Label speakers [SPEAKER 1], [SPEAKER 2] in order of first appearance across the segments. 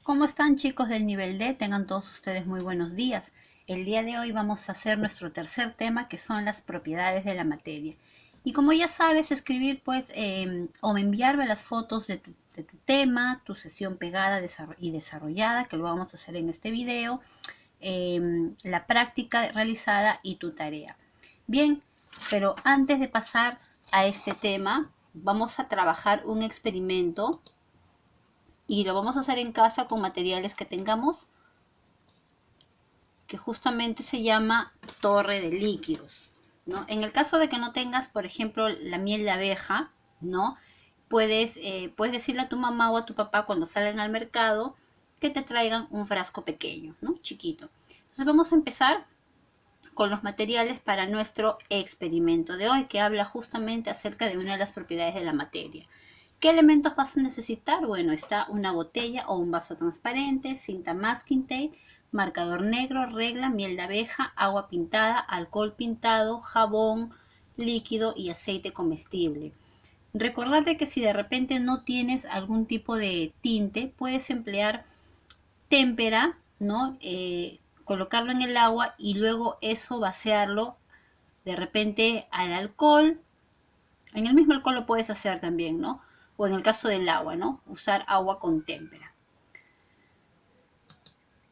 [SPEAKER 1] ¿Cómo están, chicos del nivel D? Tengan todos ustedes muy buenos días. El día de hoy vamos a hacer nuestro tercer tema, que son las propiedades de la materia. Y como ya sabes escribir, pues, o enviarme las fotos de tu tema, tu sesión pegada y desarrollada, que lo vamos a hacer en este video, la práctica realizada y tu tarea. Bien, pero antes de pasar a este tema, vamos a trabajar un experimento y lo vamos a hacer en casa con materiales que tengamos, que justamente se llama torre de líquidos, ¿no? En el caso de que no tengas, por ejemplo, la miel de abeja, ¿no? Puedes decirle a tu mamá o a tu papá cuando salgan al mercado que te traigan un frasco pequeño, ¿no? Chiquito. Entonces vamos a empezar con los materiales para nuestro experimento de hoy, que habla justamente acerca de una de las propiedades de la materia. ¿Qué elementos vas a necesitar? Bueno, está una botella o un vaso transparente, cinta masking tape, marcador negro, regla, miel de abeja, agua pintada, alcohol pintado, jabón líquido y aceite comestible. Recordate que si de repente no tienes algún tipo de tinte, puedes emplear témpera, ¿no? Colocarlo en el agua y luego eso vaciarlo de repente al alcohol. En el mismo alcohol lo puedes hacer también, ¿no? O en el caso del agua, ¿no? Usar agua con témpera.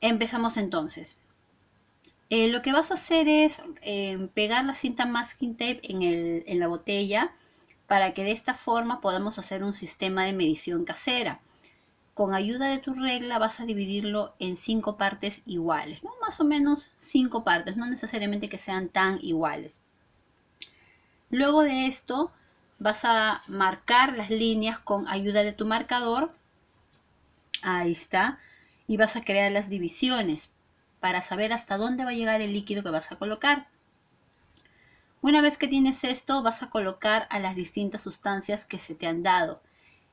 [SPEAKER 1] Empezamos entonces. Lo que vas a hacer es pegar la cinta masking tape en la botella para que de esta forma podamos hacer un sistema de medición casera. Con ayuda de tu regla vas a dividirlo en 5 partes iguales, ¿no? Más o menos 5 partes, no necesariamente que sean tan iguales. Luego de esto vas a marcar las líneas con ayuda de tu marcador. Ahí está. Y vas a crear las divisiones para saber hasta dónde va a llegar el líquido que vas a colocar. Una vez que tienes esto, vas a colocar a las distintas sustancias que se te han dado,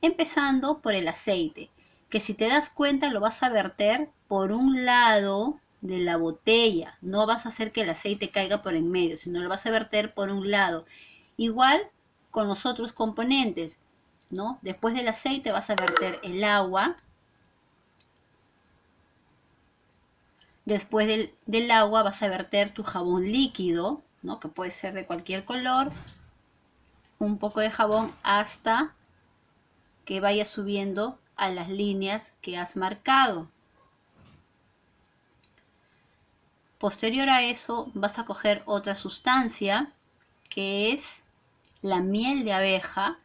[SPEAKER 1] empezando por el aceite, que si te das cuenta lo vas a verter por un lado de la botella. No vas a hacer que el aceite caiga por en medio, sino lo vas a verter por un lado. Igual con los otros componentes, ¿no? Después del aceite vas a verter el agua. Después del agua vas a verter tu jabón líquido, ¿no? Que puede ser de cualquier color. Un poco de jabón hasta que vaya subiendo a las líneas que has marcado. Posterior a eso vas a coger otra sustancia que es la miel de abeja.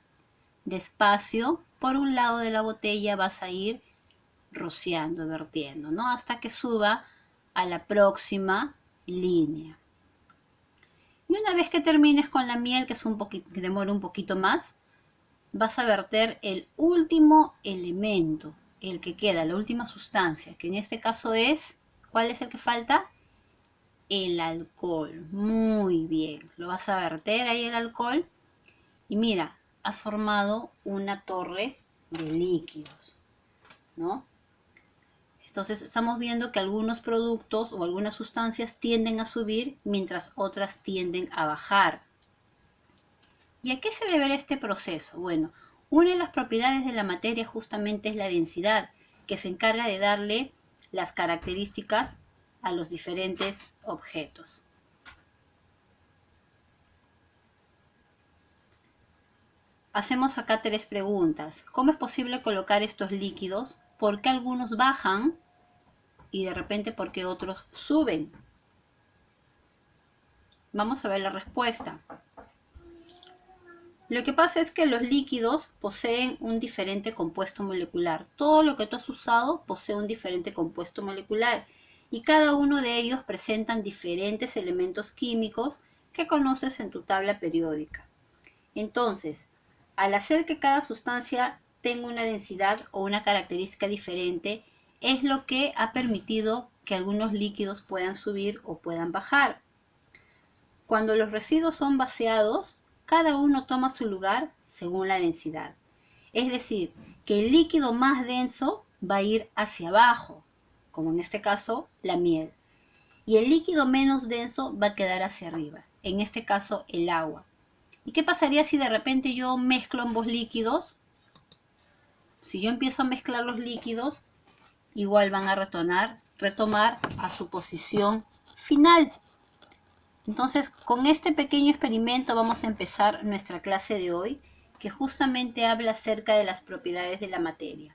[SPEAKER 1] Despacio, por un lado de la botella vas a ir rociando, vertiendo, ¿no? Hasta que suba a la próxima línea. Y una vez que termines con la miel, que demora un poquito más, vas a verter el último elemento, el que queda, la última sustancia, que en este caso es, ¿cuál es el que falta? El alcohol. Muy bien, lo vas a verter ahí el alcohol y mira, has formado una torre de líquidos, ¿no? Entonces estamos viendo que algunos productos o algunas sustancias tienden a subir mientras otras tienden a bajar. ¿Y a qué se deberá este proceso? Bueno, una de las propiedades de la materia justamente es la densidad, que se encarga de darle las características a los diferentes objetos. Hacemos acá 3 preguntas. ¿Cómo es posible colocar estos líquidos? ¿Por qué algunos bajan y de repente por qué otros suben? Vamos a ver la respuesta. Lo que pasa es que los líquidos poseen un diferente compuesto molecular. Todo lo que tú has usado posee un diferente compuesto molecular y cada uno de ellos presentan diferentes elementos químicos que conoces en tu tabla periódica. Entonces, al hacer que cada sustancia tenga una densidad o una característica diferente, es lo que ha permitido que algunos líquidos puedan subir o puedan bajar. Cuando los residuos son vaciados, cada uno toma su lugar según la densidad. Es decir, que el líquido más denso va a ir hacia abajo, como en este caso la miel. Y el líquido menos denso va a quedar hacia arriba, en este caso el agua. ¿Y qué pasaría si de repente yo mezclo ambos líquidos? Si yo empiezo a mezclar los líquidos, igual van a retomar a su posición final. Entonces, con este pequeño experimento vamos a empezar nuestra clase de hoy, que justamente habla acerca de las propiedades de la materia.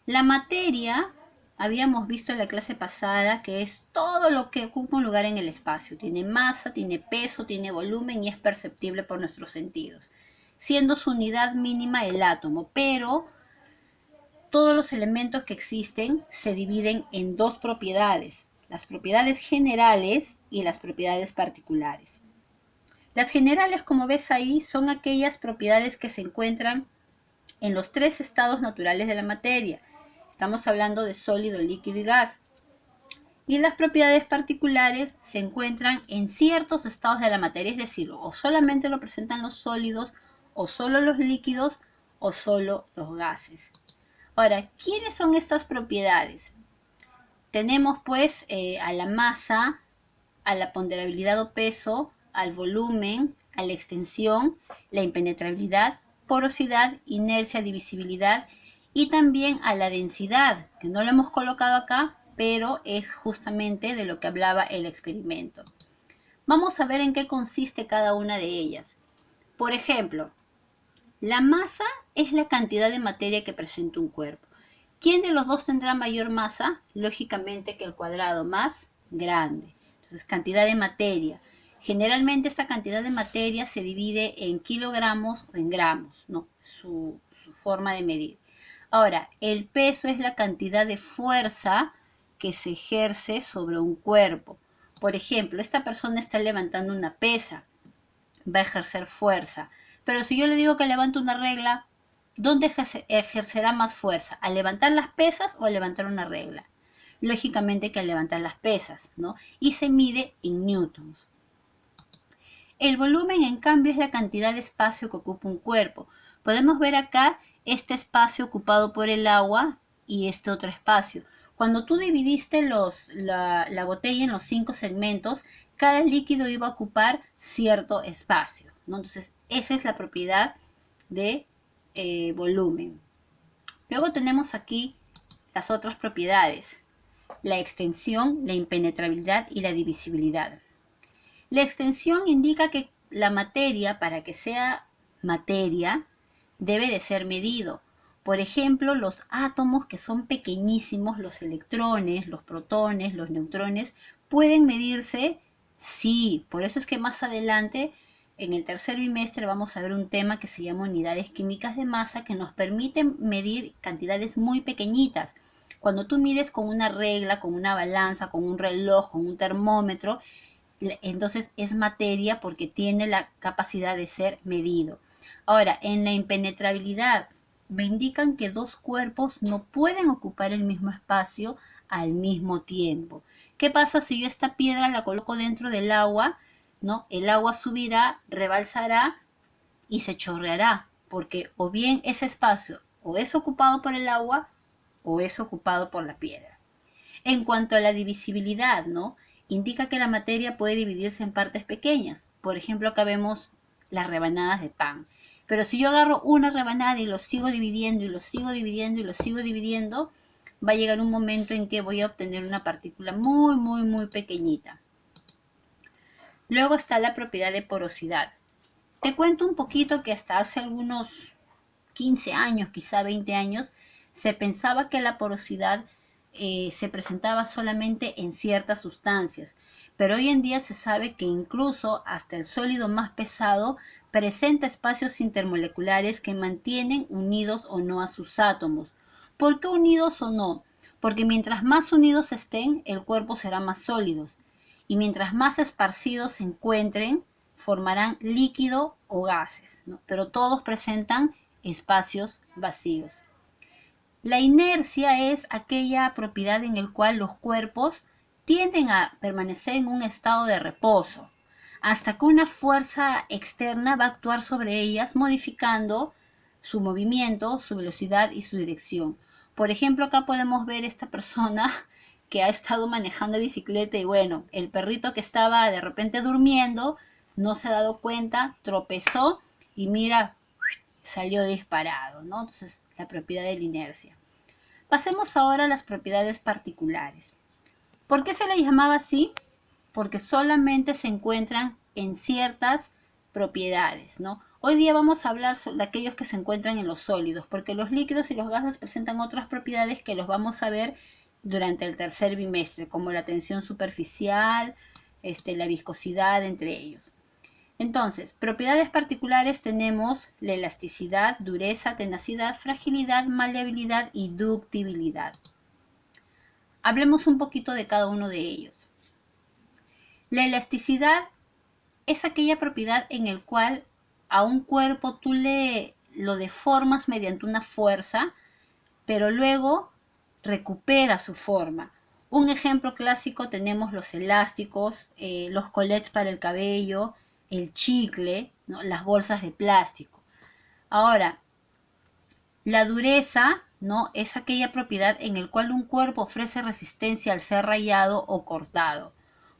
[SPEAKER 1] La materia, habíamos visto en la clase pasada, que es todo lo que ocupa un lugar en el espacio. Tiene masa, tiene peso, tiene volumen y es perceptible por nuestros sentidos, siendo su unidad mínima el átomo, pero todos los elementos que existen se dividen en dos propiedades, las propiedades generales y las propiedades particulares. Las generales, como ves ahí, son aquellas propiedades que se encuentran en los tres estados naturales de la materia. Estamos hablando de sólido, líquido y gas. Y las propiedades particulares se encuentran en ciertos estados de la materia, es decir, o solamente lo presentan los sólidos, o solo los líquidos, o solo los gases. Ahora, ¿quiénes son estas propiedades? Tenemos pues a la masa, a la ponderabilidad o peso, al volumen, a la extensión, la impenetrabilidad, porosidad, inercia, divisibilidad y también a la densidad, que no lo hemos colocado acá, pero es justamente de lo que hablaba el experimento. Vamos a ver en qué consiste cada una de ellas. Por ejemplo, la masa es la cantidad de materia que presenta un cuerpo. ¿Quién de los dos tendrá mayor masa? Lógicamente que el cuadrado más grande. Entonces, cantidad de materia. Generalmente esta cantidad de materia se divide en kilogramos o en gramos, ¿no? Su forma de medir. Ahora, el peso es la cantidad de fuerza que se ejerce sobre un cuerpo. Por ejemplo, esta persona está levantando una pesa, va a ejercer fuerza. Pero si yo le digo que levante una regla, ¿dónde ejercerá más fuerza? ¿Al levantar las pesas o al levantar una regla? Lógicamente que al levantar las pesas, ¿no? Y se mide en newtons. El volumen, en cambio, es la cantidad de espacio que ocupa un cuerpo. Podemos ver acá este espacio ocupado por el agua y este otro espacio. Cuando tú dividiste la botella en los 5 segmentos, cada líquido iba a ocupar cierto espacio, ¿no? Entonces, esa es la propiedad de volumen. Luego tenemos aquí las otras propiedades: la extensión, la impenetrabilidad y la divisibilidad. La extensión indica que la materia, para que sea materia, debe de ser medido. Por ejemplo, los átomos, que son pequeñísimos, los electrones, los protones, los neutrones, pueden medirse. Sí, por eso es que más adelante, en el tercer bimestre, vamos a ver un tema que se llama unidades químicas de masa, que nos permiten medir cantidades muy pequeñitas. Cuando tú mides con una regla, con una balanza, con un reloj, con un termómetro, entonces es materia porque tiene la capacidad de ser medido. Ahora, en la impenetrabilidad, me indican que dos cuerpos no pueden ocupar el mismo espacio al mismo tiempo. ¿Qué pasa si yo esta piedra la coloco dentro del agua? ¿No? El agua subirá, rebalsará y se chorreará, porque o bien ese espacio o es ocupado por el agua o es ocupado por la piedra. En cuanto a la divisibilidad, ¿no? Indica que la materia puede dividirse en partes pequeñas. Por ejemplo, acá vemos las rebanadas de pan. Pero si yo agarro una rebanada y lo sigo dividiendo y lo sigo dividiendo y lo sigo dividiendo, va a llegar un momento en que voy a obtener una partícula muy, muy, muy pequeñita. Luego está la propiedad de porosidad. Te cuento un poquito que hasta hace algunos 15 años, quizá 20 años, se pensaba que la porosidad se presentaba solamente en ciertas sustancias, pero hoy en día se sabe que incluso hasta el sólido más pesado presenta espacios intermoleculares que mantienen unidos o no a sus átomos. ¿Por qué unidos o no? Porque mientras más unidos estén, el cuerpo será más sólido, y mientras más esparcidos se encuentren, formarán líquido o gases, ¿no? Pero todos presentan espacios vacíos. La inercia es aquella propiedad en la cual los cuerpos tienden a permanecer en un estado de reposo, hasta que una fuerza externa va a actuar sobre ellas, modificando su movimiento, su velocidad y su dirección. Por ejemplo, acá podemos ver esta persona que ha estado manejando bicicleta y bueno, el perrito que estaba de repente durmiendo no se ha dado cuenta, tropezó y mira, salió disparado, ¿no? Entonces, la propiedad de la inercia. Pasemos ahora a las propiedades particulares. ¿Por qué se le llamaba así? Porque solamente se encuentran en ciertas propiedades, ¿no? Hoy día vamos a hablar de aquellos que se encuentran en los sólidos, porque los líquidos y los gases presentan otras propiedades que los vamos a ver durante el tercer bimestre, como la tensión superficial, la viscosidad, entre ellos. Entonces, propiedades particulares tenemos la elasticidad, dureza, tenacidad, fragilidad, maleabilidad y ductibilidad. Hablemos un poquito de cada uno de ellos. La elasticidad es aquella propiedad en el cual a un cuerpo tú lo deformas mediante una fuerza, pero luego recupera su forma. Un ejemplo clásico tenemos los elásticos, los colets para el cabello, el chicle, ¿no? Las bolsas de plástico. Ahora, la dureza, ¿no? Es aquella propiedad en el cual un cuerpo ofrece resistencia al ser rayado o cortado.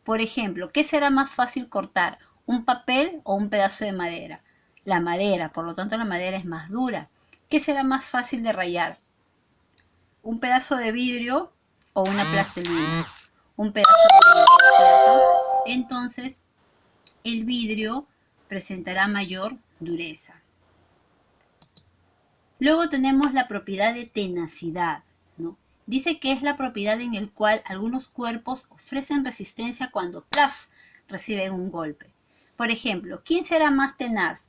[SPEAKER 1] Por ejemplo, ¿qué será más fácil cortar? ¿Un papel o un pedazo de madera? La madera, por lo tanto la madera es más dura. ¿Qué será más fácil de rayar? ¿Un pedazo de vidrio o una plastilina? Un pedazo de vidrio, ¿cierto? Entonces, el vidrio presentará mayor dureza. Luego tenemos la propiedad de tenacidad, ¿no? Dice que es la propiedad en la cual algunos cuerpos ofrecen resistencia cuando ¡plaf! Reciben un golpe. Por ejemplo, ¿quién será más tenaz?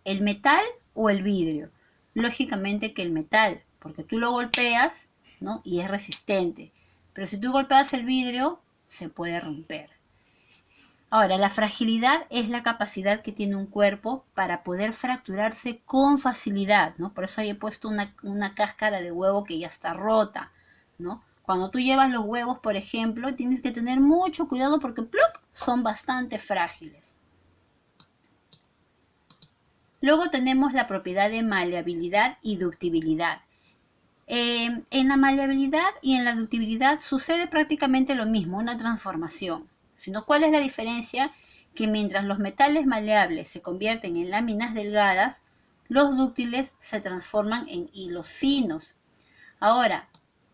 [SPEAKER 1] ¿El metal o el vidrio? Lógicamente que el metal, porque tú lo golpeas, ¿no? Y es resistente. Pero si tú golpeas el vidrio, se puede romper. Ahora, la fragilidad es la capacidad que tiene un cuerpo para poder fracturarse con facilidad, ¿no? Por eso ahí he puesto una cáscara de huevo que ya está rota, ¿no? Cuando tú llevas los huevos, por ejemplo, tienes que tener mucho cuidado porque ¡pluc! Son bastante frágiles. Luego tenemos la propiedad de maleabilidad y ductibilidad. En la maleabilidad y en la ductibilidad sucede prácticamente lo mismo, una transformación. Sino, ¿cuál es la diferencia? Que mientras los metales maleables se convierten en láminas delgadas, los dúctiles se transforman en hilos finos. Ahora,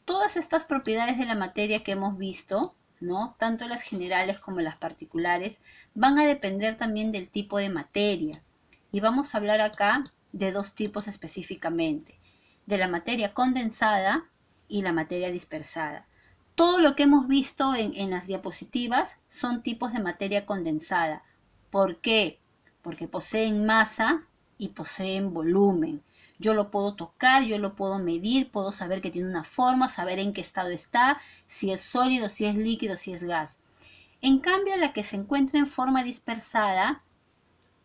[SPEAKER 1] todas estas propiedades de la materia que hemos visto, ¿no? Tanto las generales como las particulares, van a depender también del tipo de materia. Y vamos a hablar acá de dos tipos específicamente, de la materia condensada y la materia dispersada. Todo lo que hemos visto en las diapositivas son tipos de materia condensada. ¿Por qué? Porque poseen masa y poseen volumen. Yo lo puedo tocar, yo lo puedo medir, puedo saber que tiene una forma, saber en qué estado está, si es sólido, si es líquido, si es gas. En cambio, la que se encuentra en forma dispersada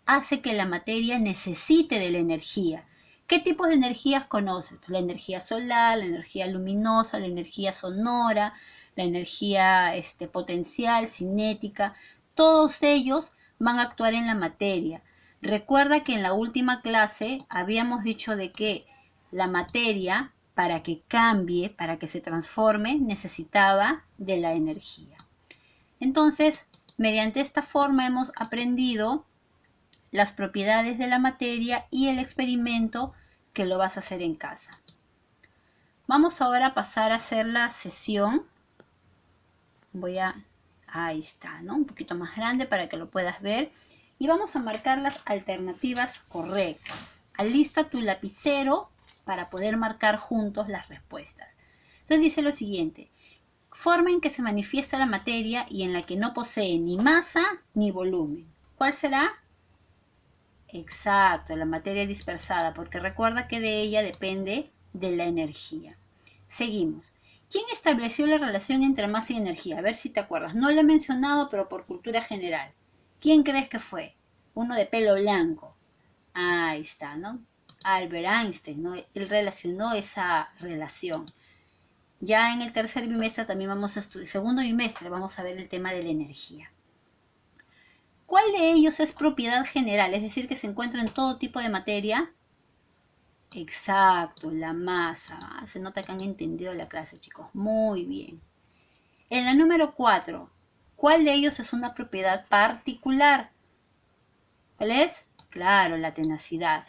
[SPEAKER 1] hace que la materia necesite de la energía. ¿Qué tipos de energías conoces? La energía solar, la energía luminosa, la energía sonora, la energía potencial, cinética. Todos ellos van a actuar en la materia. Recuerda que en la última clase habíamos dicho de que la materia, para que cambie, para que se transforme, necesitaba de la energía. Entonces, mediante esta forma hemos aprendido las propiedades de la materia y el experimento que lo vas a hacer en casa. Vamos ahora a pasar a hacer la sesión. Ahí está, ¿no? Un poquito más grande para que lo puedas ver. Y vamos a marcar las alternativas correctas. Alista tu lapicero para poder marcar juntos las respuestas. Entonces dice lo siguiente: forma en que se manifiesta la materia y en la que no posee ni masa ni volumen. ¿Cuál será? Exacto, la materia dispersada, porque recuerda que de ella depende de la energía. Seguimos. ¿Quién estableció la relación entre masa y energía? A ver si te acuerdas. No lo he mencionado, pero por cultura general. ¿Quién crees que fue? Uno de pelo blanco. Ahí está, ¿no? Albert Einstein, ¿no? Él relacionó esa relación. Ya en el tercer bimestre también vamos a estudiar, segundo bimestre vamos a ver el tema de la energía. ¿Cuál de ellos es propiedad general? Es decir, que se encuentra en todo tipo de materia. Exacto, la masa. Se nota que han entendido la clase, chicos. Muy bien. En la número 4, ¿cuál de ellos es una propiedad particular? ¿Cuál es? Claro, la tenacidad.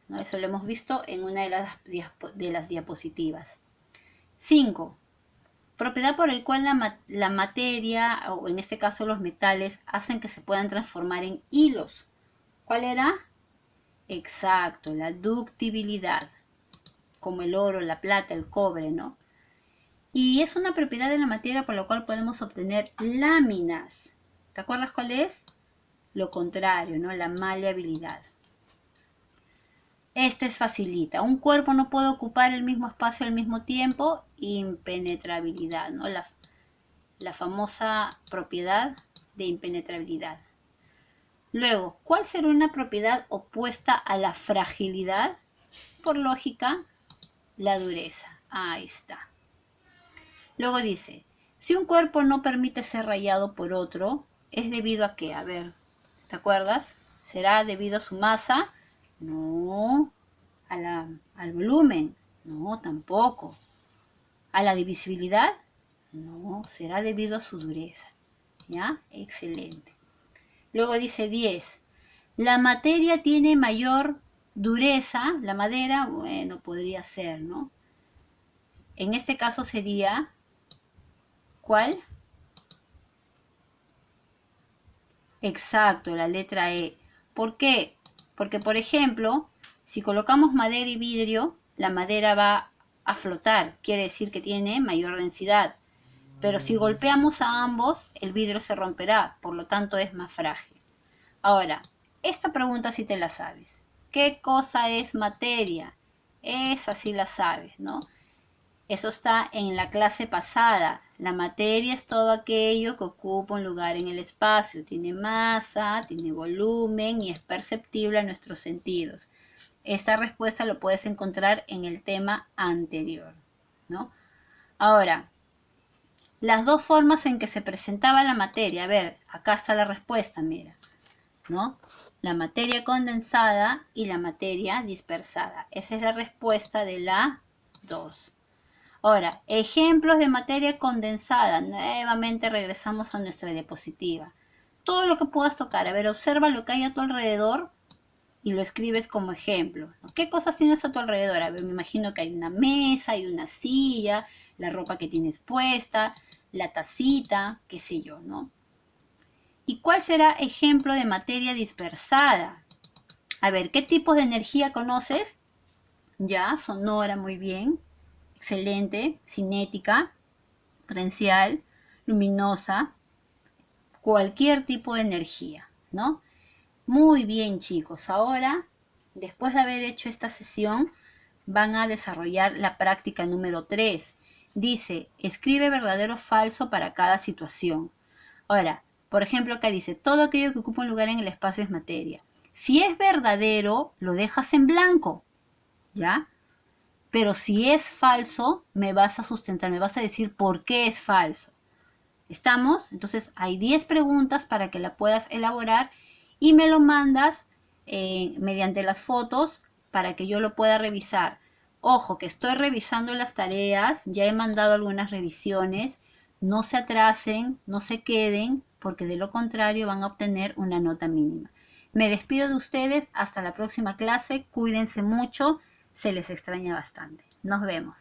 [SPEAKER 1] ¿no? Eso lo hemos visto en una de las diapositivas. 5. Propiedad por el cual la materia, o en este caso los metales, hacen que se puedan transformar en hilos. ¿Cuál era? Exacto, la ductibilidad, como el oro, la plata, el cobre, ¿no? Y es una propiedad de la materia por la cual podemos obtener láminas. ¿Te acuerdas cuál es? Lo contrario, ¿no? La maleabilidad. Este es facilita. Un cuerpo no puede ocupar el mismo espacio al mismo tiempo. Impenetrabilidad, ¿no? La famosa propiedad de impenetrabilidad. Luego, ¿cuál será una propiedad opuesta a la fragilidad? Por lógica, la dureza. Ahí está. Luego dice, si un cuerpo no permite ser rayado por otro, ¿es debido a qué? A ver, ¿te acuerdas? ¿Será debido a su masa? No. ¿Al volumen? No, tampoco. ¿A la divisibilidad? No, será debido a su dureza. ¿Ya? Excelente. Luego dice 10. La materia tiene mayor dureza. La madera, bueno, podría ser, ¿no? En este caso sería, ¿cuál? Exacto, la letra E. ¿Por qué? Porque, por ejemplo, si colocamos madera y vidrio, la madera va a flotar, quiere decir que tiene mayor densidad. Pero si golpeamos a ambos, el vidrio se romperá, por lo tanto es más frágil. Ahora, esta pregunta sí te la sabes. ¿Qué cosa es materia? Esa sí la sabes, ¿no? Eso está en la clase pasada. La materia es todo aquello que ocupa un lugar en el espacio. Tiene masa, tiene volumen y es perceptible a nuestros sentidos. Esta respuesta lo puedes encontrar en el tema anterior, ¿no? Ahora, las dos formas en que se presentaba la materia. A ver, acá está la respuesta, mira, ¿no? La materia condensada y la materia dispersada. Esa es la respuesta de la 2. Ahora, ejemplos de materia condensada. Nuevamente regresamos a nuestra diapositiva. Todo lo que puedas tocar. A ver, observa lo que hay a tu alrededor y lo escribes como ejemplo. ¿Qué cosas tienes a tu alrededor? A ver, me imagino que hay una mesa, hay una silla, la ropa que tienes puesta, la tacita, qué sé yo, ¿no? ¿Y cuál será ejemplo de materia dispersada? A ver, ¿qué tipos de energía conoces? Ya, sonora, muy bien. Excelente, cinética, potencial, luminosa, cualquier tipo de energía, ¿no? Muy bien, chicos. Ahora, después de haber hecho esta sesión, van a desarrollar la práctica número 3. Dice, escribe verdadero o falso para cada situación. Ahora, por ejemplo, acá dice, todo aquello que ocupa un lugar en el espacio es materia. Si es verdadero, lo dejas en blanco, ¿ya? Pero si es falso, me vas a sustentar, me vas a decir por qué es falso. ¿Estamos? Entonces hay 10 preguntas para que la puedas elaborar y me lo mandas mediante las fotos para que yo lo pueda revisar. Ojo, que estoy revisando las tareas, ya he mandado algunas revisiones. No se atrasen, no se queden, porque de lo contrario van a obtener una nota mínima. Me despido de ustedes, hasta la próxima clase, cuídense mucho, se les extraña bastante. Nos vemos.